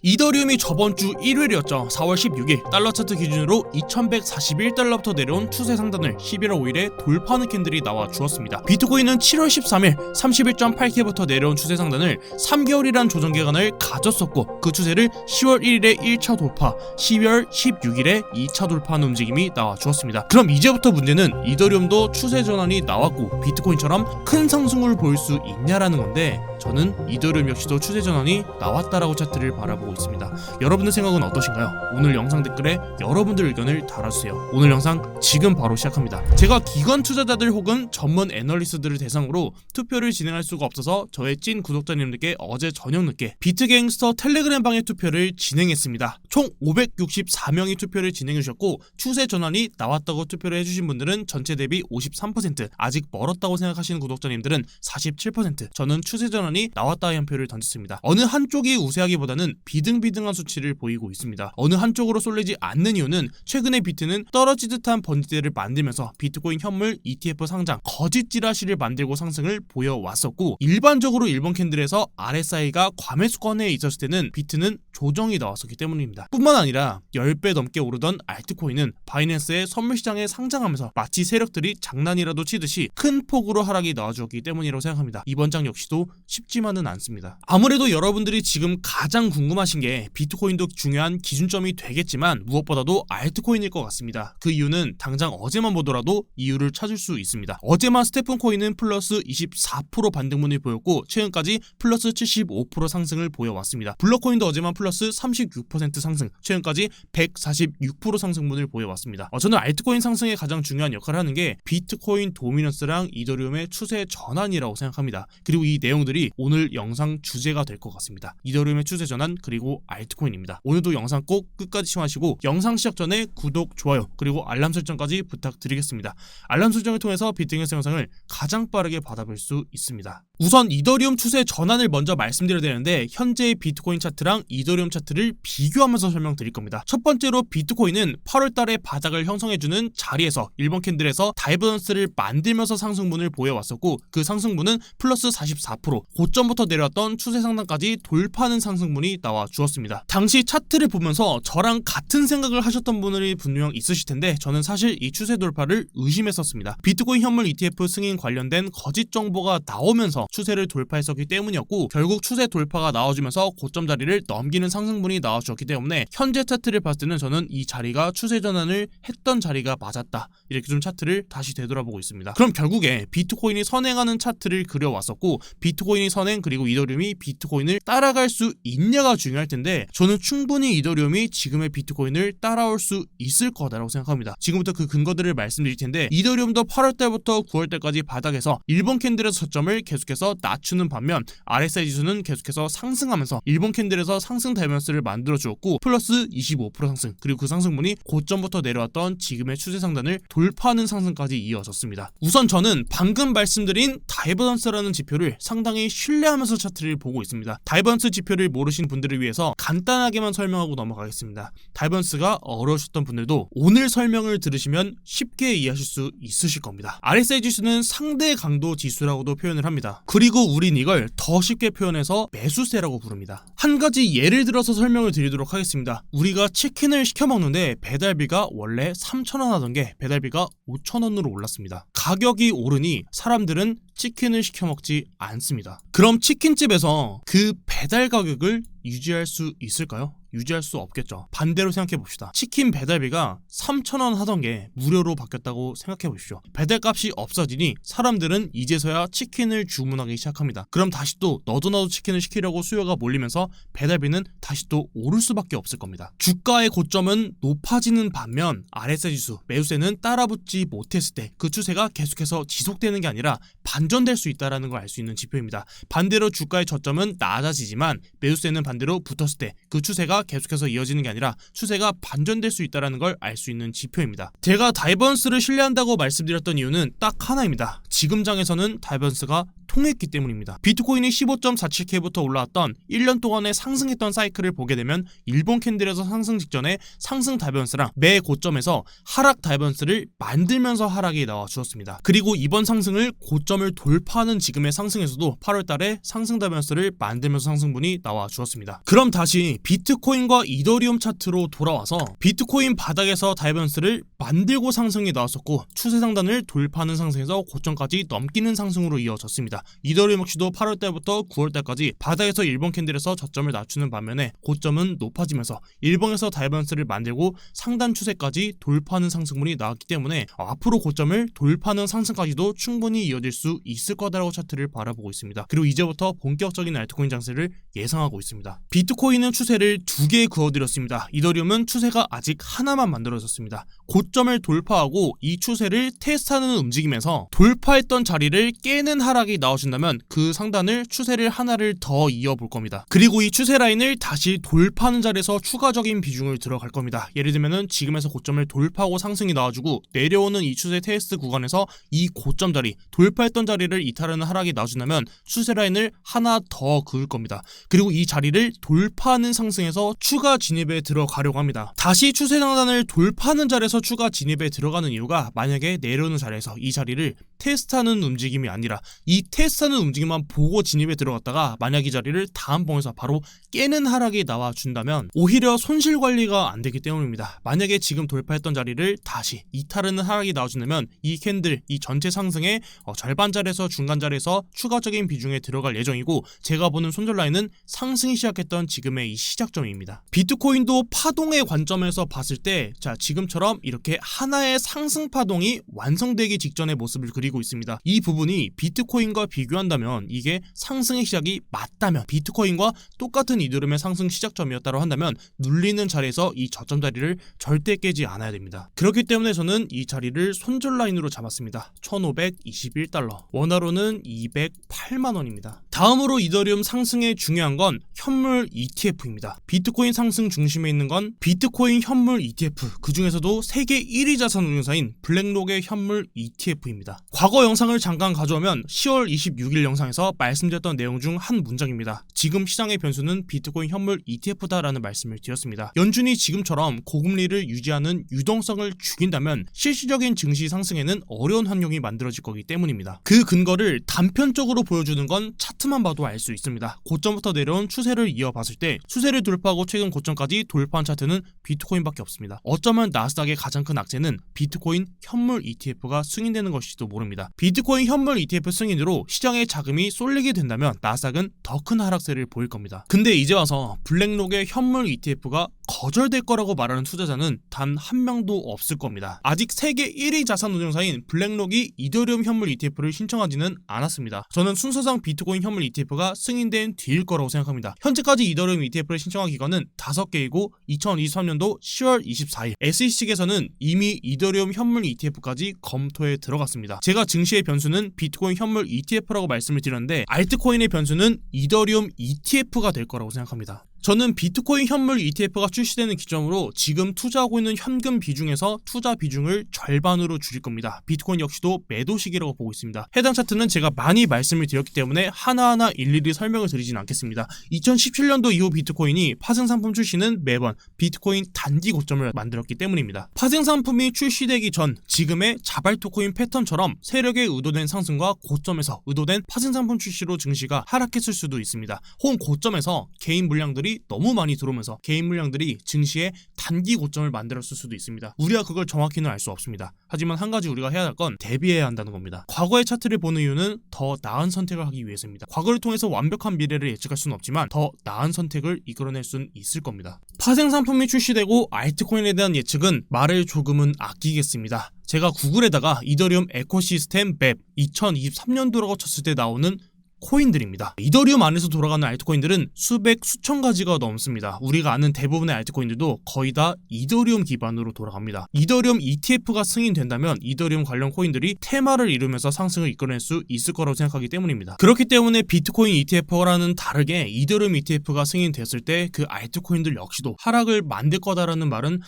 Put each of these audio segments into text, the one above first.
이더리움이 저번주 일요일이었죠. 4월 16일 달러 차트 기준으로 2141달러부터 내려온 추세 상단을 11월 5일에 돌파하는 캔들이 나와 주었습니다. 비트코인은 7월 13일 31.8K부터 내려온 추세 상단을 3개월이란 조정 기간을 가졌었고, 그 추세를 10월 1일에 1차 돌파, 12월 16일에 2차 돌파하는 움직임이 나와 주었습니다. 그럼 이제부터 문제는 이더리움도 추세 전환이 나왔고 비트코인처럼 큰 상승을 보일 수 있냐라는 건데, 저는 이더리움 역시도 추세 전환이 나왔다라고 차트를 바라보고 있습니다. 여러분의 생각은 어떠신가요? 오늘 영상 댓글에 여러분들 의견을 달아주세요. 오늘 영상 지금 바로 시작합니다. 제가 기관 투자자들 혹은 전문 애널리스트들을 대상으로 투표를 진행할 수가 없어서 저의 찐 구독자님들께 어제 저녁 늦게 비트갱스터 텔레그램 방에 투표를 진행했습니다. 총 564명이 투표를 진행해 주셨고, 추세 전환이 나왔다고 투표를 해주신 분들은 전체 대비 53%, 아직 멀었다고 생각하시는 구독자님들은 47%, 저는 추세 전환이 나왔다 한 표를 던졌습니다. 어느 한쪽이 우세하기보다는 비등비등한 수치를 보이고 있습니다. 어느 한쪽으로 쏠리지 않는 이유는 최근에 비트는 떨어지듯한 번지대를 만들면서 비트코인 현물 ETF 상장 거짓 찌라시를 만들고 상승을 보여왔었고, 일반적으로 일본 캔들에서 RSI가 과매수권에 있었을 때는 비트는 조정이 나왔었기 때문입니다. 뿐만 아니라 10배 넘게 오르던 알트코인은 바이낸스의 선물시장에 상장하면서 마치 세력들이 장난이라도 치듯이 큰 폭으로 하락이 나와주었기 때문이라고 생각합니다. 이번 장 역시도 쉽지만은 않습니다. 아무래도 여러분들이 지금 가장 궁금하신 게 비트코인도 중요한 기준점이 되겠지만 무엇보다도 알트코인일 것 같습니다. 그 이유는 당장 어제만 보더라도 이유를 찾을 수 있습니다. 어제만 스테픈 코인은 플러스 24% 반등문을 보였고, 최근까지 플러스 75% 상승을 보여왔습니다. 블러코인도 어제만 플러스 36% 상승, 최근까지 146% 상승문을 보여왔습니다. 저는 알트코인 상승에 가장 중요한 역할을 하는 게 비트코인 도미넌스랑 이더리움의 추세 전환이라고 생각합니다. 그리고 이 내용들이 오늘 영상 주제가 될 것 같습니다. 이더리움의 추세 전환 그리고 알트코인입니다. 오늘도 영상 꼭 끝까지 시청하시고 영상 시작 전에 구독, 좋아요 그리고 알람 설정까지 부탁드리겠습니다. 알람 설정을 통해서 비트갱스 영상을 가장 빠르게 받아볼 수 있습니다. 우선 이더리움 추세 전환을 먼저 말씀드려야 되는데, 현재의 비트코인 차트랑 이더리움 차트를 비교하면서 설명드릴 겁니다. 첫 번째로 비트코인은 8월달에 바닥을 형성해주는 자리에서 일본 캔들에서 다이버던스를 만들면서 상승분을 보여왔었고, 그 상승분은 플러스 44%, 고점부터 내려왔던 추세 상단까지 돌파하는 상승분이 나와 주었습니다. 당시 차트를 보면서 저랑 같은 생각을 하셨던 분들이 분명 있으실 텐데, 저는 사실 이 추세 돌파를 의심했었습니다. 비트코인 현물 ETF 승인 관련된 거짓 정보가 나오면서 추세를 돌파했었기 때문이었고, 결국 추세 돌파가 나와주면서 고점 자리를 넘기는 상승분이 나와주었기 때문에 현재 차트를 봤을 때는 저는 이 자리가 추세 전환을 했던 자리가 맞았다, 이렇게 좀 차트를 다시 되돌아보고 있습니다. 그럼 결국에 비트코인이 선행하는 차트를 그려왔었고, 비트코인이 선행 그리고 이더리움이 비트코인을 따라갈 수 있냐가 중요할 텐데, 저는 충분히 이더리움이 지금의 비트코인을 따라올 수 있을 거다라고 생각합니다. 지금부터 그 근거들을 말씀드릴 텐데, 이더리움도 8월달부터 9월달까지 바닥에서 일본 캔들에서 저점을 계속해서 낮추는 반면 RSI 지수는 계속해서 상승하면서 일본 캔들에서 상승 다이버던스를 만들어 주었고, 플러스 25% 상승, 그리고 그 상승분이 고점부터 내려왔던 지금의 추세 상단을 돌파하는 상승까지 이어졌습니다. 우선 저는 방금 말씀드린 다이버던스라는 지표를 상당히 신뢰하면서 차트를 보고 있습니다. 다이버던스 지표를 모르신 분들을 위해서 간단하게만 설명하고 넘어가겠습니다. 다이버던스가 어려우셨던 분들도 오늘 설명을 들으시면 쉽게 이해하실 수 있으실 겁니다. RSI 지수는 상대 강도 지수라고도 표현을 합니다. 그리고 우린 이걸 더 쉽게 표현해서 매수세라고 부릅니다. 한 가지 예를 들어서 설명을 드리도록 하겠습니다. 우리가 치킨을 시켜 먹는데 배달비가 원래 3,000원 하던 게 배달비가 5,000원으로 올랐습니다. 가격이 오르니 사람들은 치킨을 시켜 먹지 않습니다. 그럼 치킨집에서 그 배달 가격을 유지할 수 있을까요? 유지할 수 없겠죠. 반대로 생각해 봅시다. 치킨 배달비가 3,000원 하던 게 무료로 바뀌었다고 생각해 보십시오. 배달값이 없어지니 사람들은 이제서야 치킨을 주문하기 시작합니다. 그럼 다시 또 너도 나도 치킨을 시키려고 수요가 몰리면서 배달비는 다시 또 오를 수밖에 없을 겁니다. 주가의 고점은 높아지는 반면 RSI 지수, 매수세는 따라붙지 못했을 때 그 추세가 계속해서 지속되는 게 아니라 반전될 수 있다는 걸 알 수 있는 지표입니다. 반대로 주가의 저점은 낮아지지만 매수세는 반대로 붙었을 때 그 추세가 계속해서 이어지는 게 아니라 추세가 반전될 수 있다는 걸 알 수 있는 지표입니다. 제가 다이버던스를 신뢰한다고 말씀드렸던 이유는 딱 하나입니다. 지금 장에서는 다이버던스가 통했기 때문입니다. 비트코인이 15.47K부터 올라왔던 1년 동안의 상승했던 사이클을 보게 되면 일본 캔들에서 상승 직전에 상승 다이버런스랑 매 고점에서 하락 다이버런스를 만들면서 하락이 나와 주었습니다. 그리고 이번 상승을 고점을 돌파하는 지금의 상승에서도 8월달에 상승 다이버런스를 만들면서 상승분이 나와 주었습니다. 그럼 다시 비트코인과 이더리움 차트로 돌아와서 비트코인 바닥에서 다이버런스를 만들고 상승이 나왔었고 추세 상단을 돌파하는 상승에서 고점까지 넘기는 상승으로 이어졌습니다. 이더리움 역시도 8월달부터 9월달까지 바닥에서 일본 캔들에서 저점을 낮추는 반면에 고점은 높아지면서 일본에서 다이버런스를 만들고 상단 추세까지 돌파하는 상승분이 나왔기 때문에 앞으로 고점을 돌파하는 상승까지도 충분히 이어질 수 있을 거다라고 차트를 바라보고 있습니다. 그리고 이제부터 본격적인 알트코인 장세를 예상하고 있습니다. 비트코인은 추세를 2개 그어드렸습니다. 이더리움은 추세가 아직 하나만 만들어졌습니다. 고점을 돌파하고 이 추세를 테스트하는 움직임에서 돌파했던 자리를 깨는 하락이 나와준다면 그 상단을 추세를 하나를 더 이어볼 겁니다. 그리고 이 추세 라인을 다시 돌파하는 자리에서 추가적인 비중을 들어갈 겁니다. 예를 들면은 지금에서 고점을 돌파하고 상승이 나와주고 내려오는 이 추세 테스트 구간에서 이 고점 자리, 돌파했던 자리를 이탈하는 하락이 나와준다면 추세 라인을 하나 더 그을 겁니다. 그리고 이 자리를 돌파하는 상승에서 추가 진입에 들어가려고 합니다. 다시 추세 상단을 돌파하는 자리에서 추가 진입에 들어가는 이유가 만약에 내려오는 자리에서 이 자리를 테스트하는 움직임이 아니라 이 테스트하는 움직임만 보고 진입에 들어갔다가 만약 이 자리를 다음 봉에서 바로 깨는 하락이 나와준다면 오히려 손실 관리가 안 되기 때문입니다. 만약에 지금 돌파했던 자리를 다시 이탈하는 하락이 나와준다면 이 캔들, 이 전체 상승의 절반 자리에서 중간 자리에서 추가적인 비중에 들어갈 예정이고 제가 보는 손절 라인은 상승이 시작했던 지금의 이 시작점입니다. 비트코인도 파동의 관점에서 봤을 때 지금처럼 이렇게 하나의 상승 파동이 완성되기 직전의 모습을 그리고 있습니다. 이 부분이 비트코인과 비교한다면 이게 상승의 시작이 맞다면 비트코인과 똑같은 이더리움의 상승 시작점이었다고 한다면 눌리는 자리에서 이 저점 자리를 절대 깨지 않아야 됩니다. 그렇기 때문에 저는 이 자리를 손절 라인으로 잡았습니다. 1521달러, 원화로는 208만원입니다. 다음으로 이더리움 상승의 중요한 건 현물 ETF입니다. 비트코인 상승 중심에 있는 건 비트코인 현물 ETF, 그 중에서도 세계 1위 자산 운용사인 블랙록의 현물 ETF입니다. 과거 영상을 잠깐 가져오면 10월 26일 영상에서 말씀드렸던 내용 중 한 문장입니다. 지금 시장의 변수는 비트코인 현물 ETF다라는 말씀을 드렸습니다. 연준이 지금처럼 고금리를 유지하는 유동성을 죽인다면 실질적인 증시 상승에는 어려운 환경이 만들어질 거기 때문입니다. 그 근거를 단편적으로 보여주는 건 차트만 봐도 알 수 있습니다. 고점부터 내려온 추세를 이어봤을 때 추세를 돌파하고 최근 고점까지 돌파한 차트는 비트코인밖에 없습니다. 어쩌면 나스닥의 가장 큰 악재는 비트코인 현물 ETF가 승인되는 것일지도 모릅니다. 비트코인 현물 ETF 승인으로 시장의 자금이 쏠리게 된다면 나스닥은 더 큰 하락세를 보일 겁니다. 근데 이제 와서 블랙록의 현물 ETF가 거절될 거라고 말하는 투자자는 단 한 명도 없을 겁니다. 아직 세계 1위 자산 운용사인 블랙록이 이더리움 현물 ETF를 신청하지는 않았습니다. 저는 순서상 비트코인 현물 ETF가 승인된 뒤일 거라고 생각합니다. 현재까지 이더리움 ETF를 신청한 기관은 5개이고 2023년도 10월 24일 SEC 측에서는 이미 이더리움 현물 ETF까지 검토에 들어갔습니다. 제가 증시의 변수는 비트코인 현물 ETF라고 말씀을 드렸는데 알트코인의 변수는 이더리움 ETF가 될 거라고 생각합니다. 저는 비트코인 현물 ETF가 출시되는 기점으로 지금 투자하고 있는 현금 비중에서 투자 비중을 절반으로 줄일 겁니다. 비트코인 역시도 매도 시기라고 보고 있습니다. 해당 차트는 제가 많이 말씀을 드렸기 때문에 하나하나 일일이 설명을 드리진 않겠습니다. 2017년도 이후 비트코인이 파생상품 출시는 매번 비트코인 단기 고점을 만들었기 때문입니다. 파생상품이 출시되기 전 지금의 자발토코인 패턴처럼 세력의 의도된 상승과 고점에서 의도된 파생상품 출시로 증시가 하락했을 수도 있습니다. 혹은 고점에서 개인 물량들이 너무 많이 들어오면서 개인 물량들이 증시에 단기 고점을 만들었을 수도 있습니다. 우리가 그걸 정확히는 알 수 없습니다. 하지만 한 가지 우리가 해야 할 건 대비해야 한다는 겁니다. 과거의 차트를 보는 이유는 더 나은 선택을 하기 위해서입니다. 과거를 통해서 완벽한 미래를 예측할 수는 없지만 더 나은 선택을 이끌어낼 수는 있을 겁니다. 파생상품이 출시되고 알트코인에 대한 예측은 말을 조금은 아끼겠습니다. 제가 구글에다가 이더리움 에코시스템 맵 2023년도라고 쳤을 때 나오는 코인들입니다. 이더리움 안에서 돌아가는 알트코인들은 수백 수천 가지가 넘습니다. 우리가 아는 대부분의 알트코인들도 거의 다 이더리움 기반으로 돌아갑니다. 이더리움 ETF가 승인된다면 이더리움 관련 코인들이 테마를 이루면서 상승을 이끌어낼 수 있을 거라고 생각하기 때문입니다. 그렇기 때문에 비트코인 ETF와는 다르게 이더리움 ETF가 승인됐을 때 그 알트코인들 역시도 하락을 만들 거다라는 말은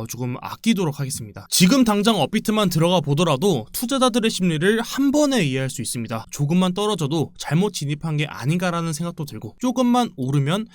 조금 아끼도록 하겠습니다. 지금 당장 업비트만 들어가 보더라도 투자자들의 심리를 한 번에 이해할 수 있습니다. 조금만 떨어져도 잘못 진입한 게 아닌가라는 생각도 들고, 조금만 오르면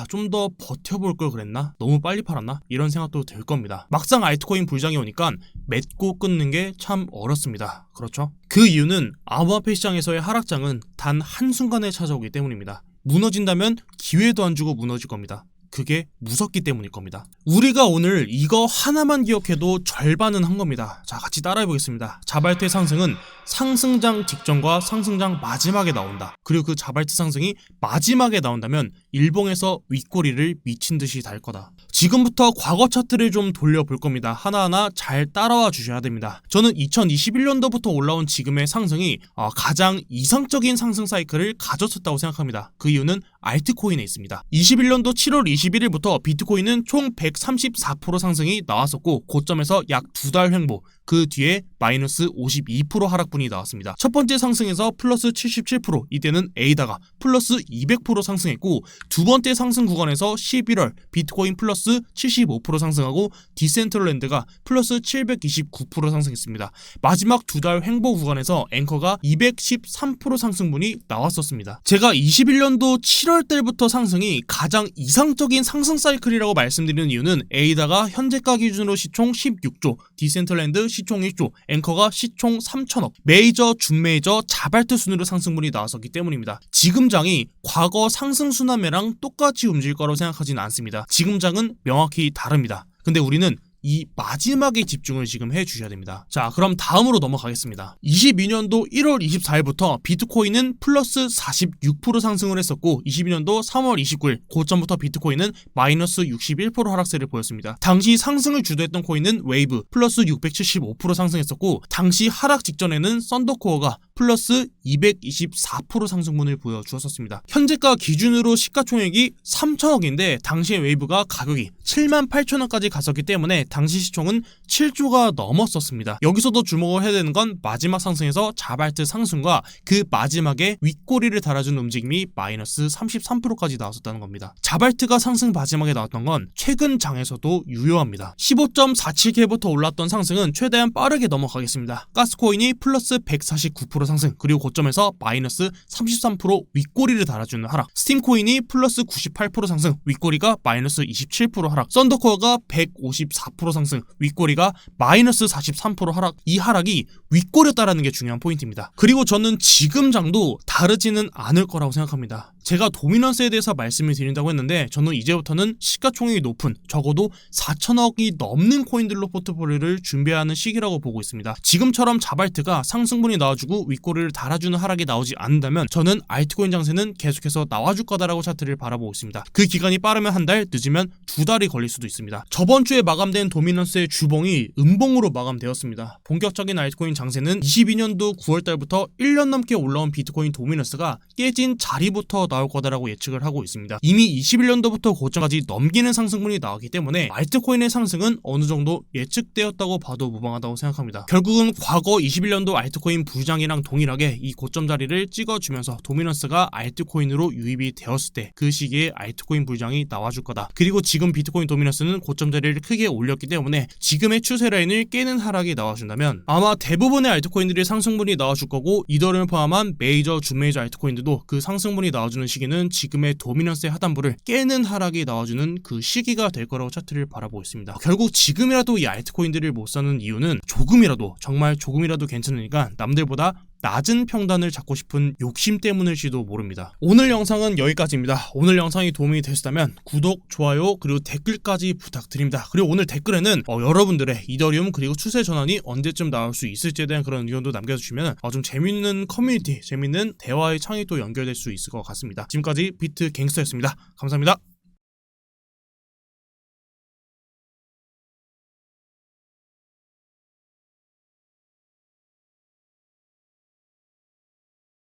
좀 더 버텨볼 걸 그랬나? 너무 빨리 팔았나? 이런 생각도 들 겁니다. 막상 알트코인 불장이 오니까 맺고 끊는 게 참 어렵습니다. 그렇죠? 그 이유는 암호화폐 시장에서의 하락장은 단 한순간에 찾아오기 때문입니다. 무너진다면 기회도 안 주고 무너질 겁니다. 그게 무섭기 때문일 겁니다. 우리가 오늘 이거 하나만 기억해도 절반은 한 겁니다. 자, 같이 따라해 보겠습니다. 자발트 상승은 상승장 직전과 상승장 마지막에 나온다. 그리고 그 자발트 상승이 마지막에 나온다면 일봉에서 윗꼬리를 미친 듯이 달 거다. 지금부터 과거 차트를 좀 돌려볼 겁니다. 하나하나 잘 따라와 주셔야 됩니다. 저는 2021년도부터 올라온 지금의 상승이 가장 이상적인 상승 사이클을 가졌었다고 생각합니다. 그 이유는 알트코인에 있습니다. 21년도 7월 21일부터 비트코인은 총 134% 상승이 나왔었고, 고점에서 약 2달 횡보, 그 뒤에 마이너스 52% 하락분이 나왔습니다. 첫 번째 상승에서 플러스 77%, 이때는 에이다가 플러스 200% 상승했고, 두 번째 상승 구간에서 11월 비트코인 플러스 75% 상승하고 디센트럴랜드가 플러스 729% 상승했습니다. 마지막 두 달 횡보 구간에서 앵커가 213% 상승분이 나왔었습니다. 제가 21년도 7월 달부터 상승이 가장 이상적인 상승 사이클이라고 말씀드리는 이유는 에이다가 현재가 기준으로 시총 16조, 디센트럴랜드 시총 1조, 앵커가 시총 3천억, 메이저, 준메이저, 자발트 순으로 상승분이 나왔었기 때문입니다. 지금 장이 과거 상승 순환매랑 똑같이 움직일 거라고 생각하지는 않습니다. 지금 장은 명확히 다릅니다. 근데 우리는 이 마지막에 집중을 지금 해주셔야 됩니다. 자, 그럼 다음으로 넘어가겠습니다. 22년도 1월 24일부터 비트코인은 플러스 46% 상승을 했었고, 22년도 3월 29일 고점부터 비트코인은 마이너스 61% 하락세를 보였습니다. 당시 상승을 주도했던 코인은 웨이브 플러스 675% 상승했었고, 당시 하락 직전에는 썬더코어가 플러스 224% 상승분을 보여주었습니다. 현재가 기준으로 시가총액이 3천억인데 당시의 웨이브가 가격이 78,000원까지 갔었기 때문에 당시 시총은 7조가 넘었었습니다. 여기서도 주목을 해야 되는 건 마지막 상승에서 자발트 상승과 그 마지막에 윗꼬리를 달아주는 움직임이 마이너스 33%까지 나왔었다는 겁니다. 자발트가 상승 마지막에 나왔던 건 최근 장에서도 유효합니다. 15.47K부터 올랐던 상승은 최대한 빠르게 넘어가겠습니다. 가스코인이 플러스 149% 상승, 그리고 고점에서 마이너스 33% 윗꼬리를 달아주는 하락, 스팀코인이 플러스 98% 상승, 윗꼬리가 마이너스 27% 하락, 썬더코어가 154% 상승, 윗꼬리가 마이너스 43% 하락. 이 하락이 윗꼬리였다라는 게 중요한 포인트입니다. 그리고 저는 지금 장도 다르지는 않을 거라고 생각합니다. 제가 도미넌스에 대해서 말씀을 드린다고 했는데, 저는 이제부터는 시가총액이 높은, 적어도 4천억이 넘는 코인들로 포트폴리오를 준비하는 시기라고 보고 있습니다. 지금처럼 자발트가 상승분이 나와주고 윗꼬리를 달아주는 하락이 나오지 않는다면 저는 알트코인 장세는 계속해서 나와줄 거다라고 차트를 바라보고 있습니다. 그 기간이 빠르면 한 달, 늦으면 두 달이 걸릴 수도 있습니다. 저번 주에 마감된 도미넌스의 주봉이 음봉으로 마감되었습니다. 본격적인 알트코인 장세는 22년도 9월달부터 1년 넘게 올라온 비트코인 도미넌스가 깨진 자리부터 나올 거다라고 예측을 하고 있습니다. 이미 21년도부터 고점까지 넘기는 상승분이 나왔기 때문에 알트코인의 상승은 어느 정도 예측되었다고 봐도 무방하다고 생각합니다. 결국은 과거 21년도 알트코인 부장이랑 동일하게 이 고점 자리를 찍어주면서 도미넌스가 알트코인으로 유입이 되었을 때 그 시기에 알트코인 부장이 나와줄 거다. 그리고 지금 비트코인 도미넌스는 고점 자리를 크게 올렸기 때문에 지금의 추세 라인을 깨는 하락이 나와준다면 아마 대부분의 알트코인들이 상승분이 나와줄 거고, 이더리움을 포함한 메이저, 준메이저 알트코인들도 그 상승분이 나와주는 시기는 지금의 도미넌스의 하단부를 깨는 하락이 나와주는 그 시기가 될 거라고 차트를 바라보고 있습니다. 결국 지금이라도 이 알트코인들을 못 사는 이유는 조금이라도, 정말 조금이라도 괜찮으니까 남들보다 낮은 평단을 잡고 싶은 욕심 때문일지도 모릅니다. 오늘 영상은 여기까지입니다. 오늘 영상이 도움이 되셨다면 구독, 좋아요, 그리고 댓글까지 부탁드립니다. 그리고 오늘 댓글에는 여러분들의 이더리움 그리고 추세 전환이 언제쯤 나올 수 있을지에 대한 그런 의견도 남겨주시면 좀 재밌는 커뮤니티, 재밌는 대화의 창이 또 연결될 수 있을 것 같습니다. 지금까지 비트 갱스터였습니다. 감사합니다.